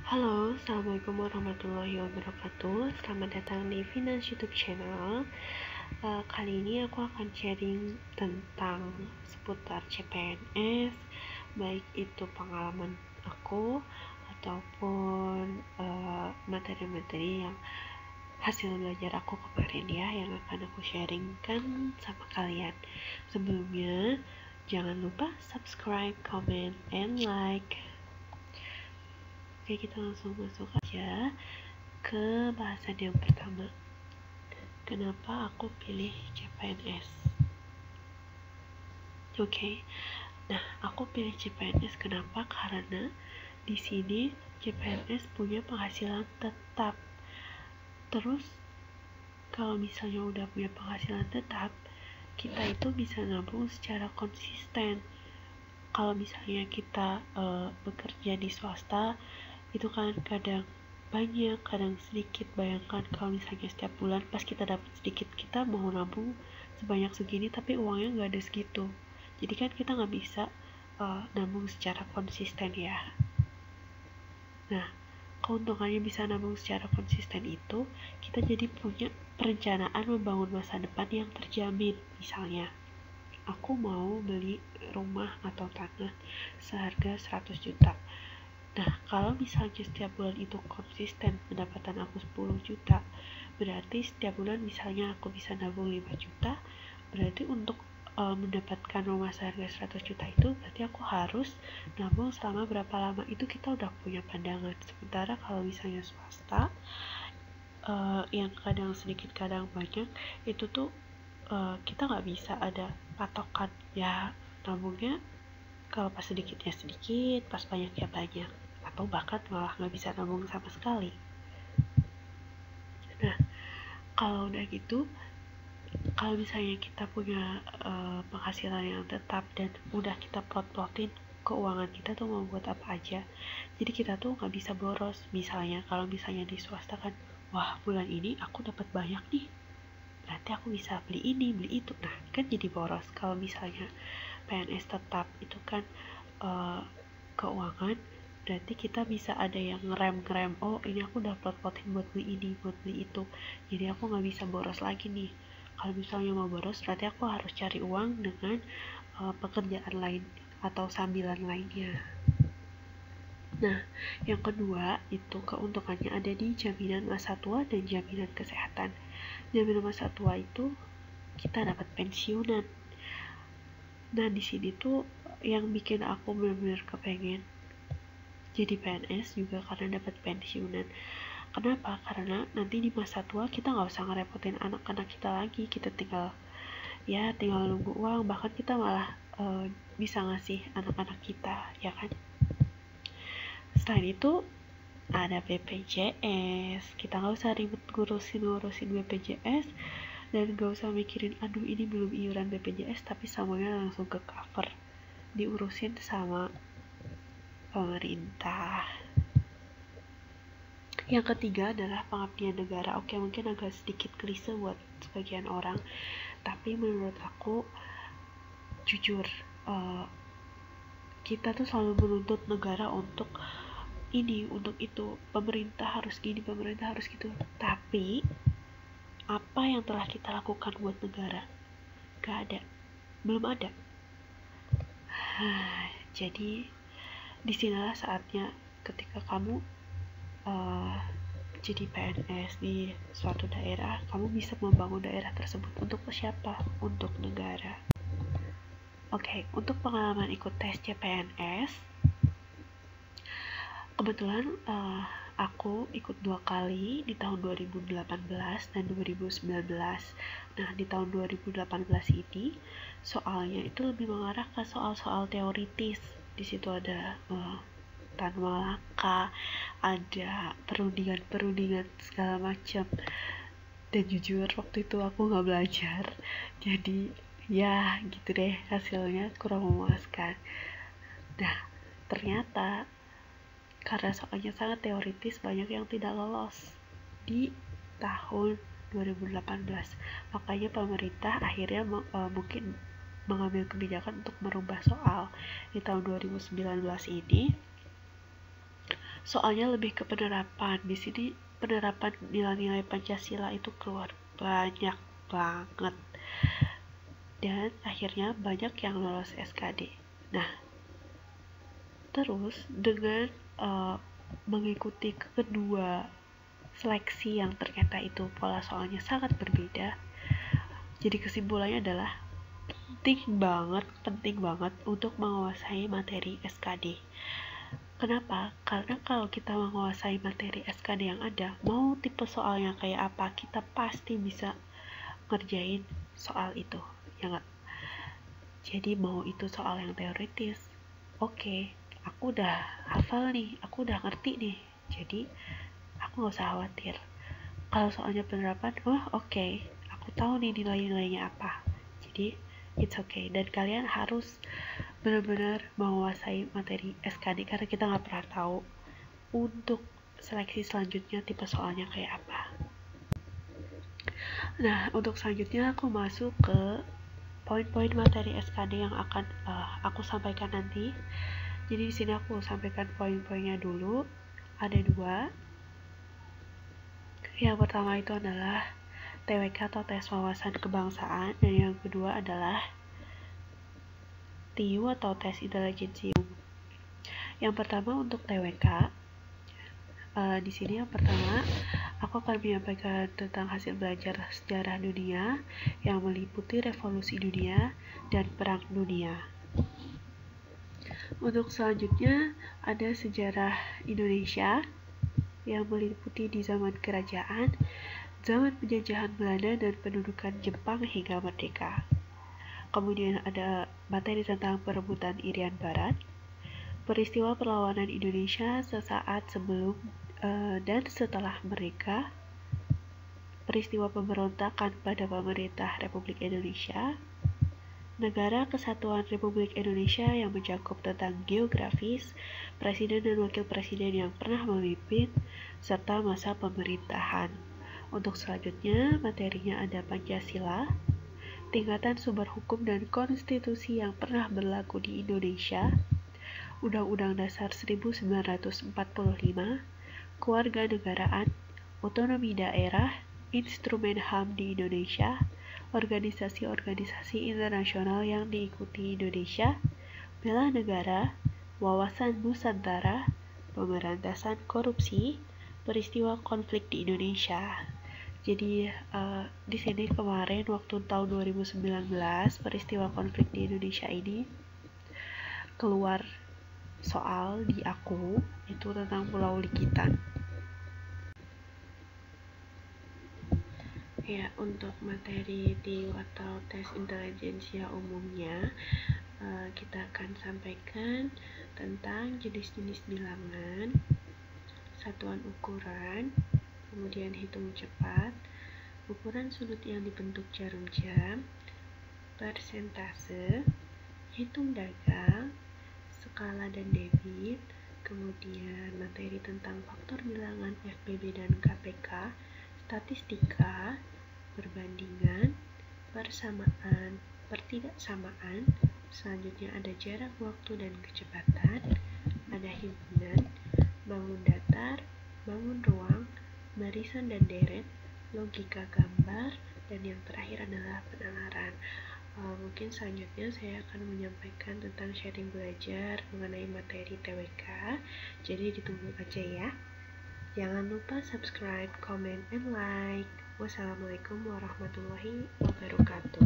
Halo, Assalamualaikum warahmatullahi wabarakatuh. Selamat datang di Finance YouTube channel. Kali ini aku akan sharing tentang seputar CPNS, baik itu pengalaman aku ataupun materi-materi yang hasil belajar aku kemarin ya, yang akan aku sharingkan sama kalian. Sebelumnya, jangan lupa subscribe, comment, and like. Oke, kita langsung masuk aja ke bahasan yang pertama. Kenapa aku pilih CPNS? Oke, nah aku pilih CPNS kenapa? Karena di sini CPNS punya penghasilan tetap. Terus kalau misalnya udah punya penghasilan tetap, kita itu bisa nabung secara konsisten. Kalau misalnya kita bekerja di swasta, itu kan kadang banyak, kadang sedikit. Bayangkan kalau misalnya setiap bulan pas kita dapat sedikit, kita mau nabung sebanyak segini tapi uangnya nggak ada segitu. Jadi kan kita nggak bisa nabung secara konsisten ya. Nah, keuntungannya bisa nabung secara konsisten itu, kita jadi punya perencanaan membangun masa depan yang terjamin. Misalnya, aku mau beli rumah atau tanah seharga 100 juta. Nah, kalau misalnya setiap bulan itu konsisten pendapatan aku 10 juta, berarti setiap bulan misalnya aku bisa nabung 5 juta, berarti untuk mendapatkan rumah seharga 100 juta itu, berarti aku harus nabung selama berapa lama, itu kita udah punya pandangan. Sementara kalau misalnya swasta, yang kadang sedikit kadang banyak, itu tuh kita nggak bisa ada patokan ya, nabungnya kalau pas sedikit ya sedikit, pas banyak ya banyak, atau bahkan malah nggak bisa nabung sama sekali. Nah, kalau udah gitu, kalau misalnya kita punya penghasilan yang tetap dan udah kita plot-plotin keuangan kita tuh mau buat apa aja, jadi kita tuh nggak bisa boros. Misalnya kalau misalnya di swasta kan, wah bulan ini aku dapat banyak nih, berarti aku bisa beli ini beli itu, nah kan jadi boros. Kalau misalnya PNS tetap itu kan keuangan, berarti kita bisa ada yang ngerem, oh ini aku udah plot-plotin buat beli ini buat beli itu, jadi aku nggak bisa boros lagi nih. Kalau misalnya mau boros, berarti aku harus cari uang dengan pekerjaan lain atau sambilan lainnya. Nah, yang kedua itu keuntungannya ada di jaminan masa tua dan jaminan kesehatan. Jaminan masa tua itu kita dapat pensiunan. Nah, di sini tuh yang bikin aku benar-benar kepengen jadi PNS juga karena dapat pensiunan. Kenapa? Karena nanti di masa tua kita nggak usah ngerepotin anak-anak kita lagi, kita tinggal nunggu uang, bahkan kita malah bisa ngasih anak-anak kita, ya kan? Selain itu ada BPJS, kita nggak usah ribet ngurusin BPJS, dan nggak usah mikirin aduh ini belum iuran BPJS, tapi semuanya langsung ke cover, diurusin sama pemerintah. Yang ketiga adalah pengabdian negara. Oke, mungkin agak sedikit klise buat sebagian orang, tapi menurut aku jujur, kita tuh selalu menuntut negara untuk ini, untuk itu, pemerintah harus gini, pemerintah harus gitu. Tapi apa yang telah kita lakukan buat negara? Gak ada, belum ada. Jadi disinilah saatnya ketika kamu jadi PNS di suatu daerah, kamu bisa membangun daerah tersebut untuk siapa? Untuk negara. Oke, untuk pengalaman ikut tes CPNS, kebetulan aku ikut 2 kali di tahun 2018 dan 2019. Nah, di tahun 2018 ini soalnya itu lebih mengarah ke soal-soal teoritis. Di situ ada Tanwa Laka, ada perundingan segala macam, dan jujur waktu itu aku nggak belajar, jadi ya gitu deh, hasilnya kurang memuaskan. Nah, ternyata karena soalnya sangat teoritis, banyak yang tidak lolos di tahun 2018. Makanya pemerintah akhirnya mungkin mengambil kebijakan untuk merubah soal di tahun 2019 ini. soalnya lebih ke penerapan. Di sini penerapan nilai-nilai Pancasila itu keluar banyak banget, dan akhirnya banyak yang lolos SKD. Nah, terus dengan mengikuti kedua seleksi yang ternyata itu pola soalnya sangat berbeda, jadi kesimpulannya adalah penting banget untuk menguasai materi SKD. Kenapa? Karena kalau kita menguasai materi SKD yang ada, mau tipe soalnya kayak apa, kita pasti bisa ngerjain soal itu, ya nggak? Jadi mau itu soal yang teoritis, oke, aku udah hafal nih, aku udah ngerti nih, jadi aku nggak usah khawatir. Kalau soalnya penerapan, oke, aku tahu nih nilai-nilainya apa, jadi it's okay. Dan kalian harus benar-benar menguasai materi SKD karena kita nggak pernah tahu untuk seleksi selanjutnya tipe soalnya kayak apa. Nah, untuk selanjutnya aku masuk ke poin-poin materi SKD yang akan aku sampaikan nanti. Jadi di sini aku sampaikan poin-poinnya dulu. Ada 2. Yang pertama itu adalah TWK atau tes wawasan kebangsaan, dan yang kedua adalah TIU atau tes intelijensi umum. Yang pertama untuk TWK, di sini yang pertama aku akan menyampaikan tentang hasil belajar sejarah dunia yang meliputi revolusi dunia dan perang dunia. Untuk selanjutnya ada sejarah Indonesia yang meliputi di zaman kerajaan, zaman penjajahan Belanda dan pendudukan Jepang hingga merdeka. Kemudian ada materi tentang perebutan Irian Barat, peristiwa perlawanan Indonesia sesaat sebelum dan setelah merdeka, peristiwa pemberontakan pada pemerintah Republik Indonesia, negara kesatuan Republik Indonesia yang mencakup tentang geografis, presiden dan wakil presiden yang pernah memimpin, serta masa pemerintahan. Untuk selanjutnya, materinya ada Pancasila, tingkatan sumber hukum dan konstitusi yang pernah berlaku di Indonesia, Undang-Undang Dasar 1945, kewarganegaraan, otonomi daerah, instrumen HAM di Indonesia, organisasi-organisasi internasional yang diikuti Indonesia, bela negara, wawasan Nusantara, pemberantasan korupsi, peristiwa konflik di Indonesia. Jadi di sini kemarin waktu tahun 2019 peristiwa konflik di Indonesia ini keluar soal di aku itu tentang Pulau Likitan. Ya, untuk materi TIU atau tes intelijensia umumnya, kita akan sampaikan tentang jenis-jenis bilangan, satuan ukuran, kemudian hitung cepat, ukuran sudut yang dibentuk jarum jam, persentase, hitung dagang, skala dan debit, kemudian materi tentang faktor bilangan FBB dan KPK, statistika, perbandingan, persamaan, pertidaksamaan, selanjutnya ada jarak waktu dan kecepatan, ada himpunan, bangun datar, bangun ruang, barisan dan deret, logika gambar, dan yang terakhir adalah penalaran. Mungkin selanjutnya saya akan menyampaikan tentang sharing belajar mengenai materi TWK, jadi ditunggu aja ya. Jangan lupa subscribe, comment, and like. Wassalamualaikum warahmatullahi wabarakatuh.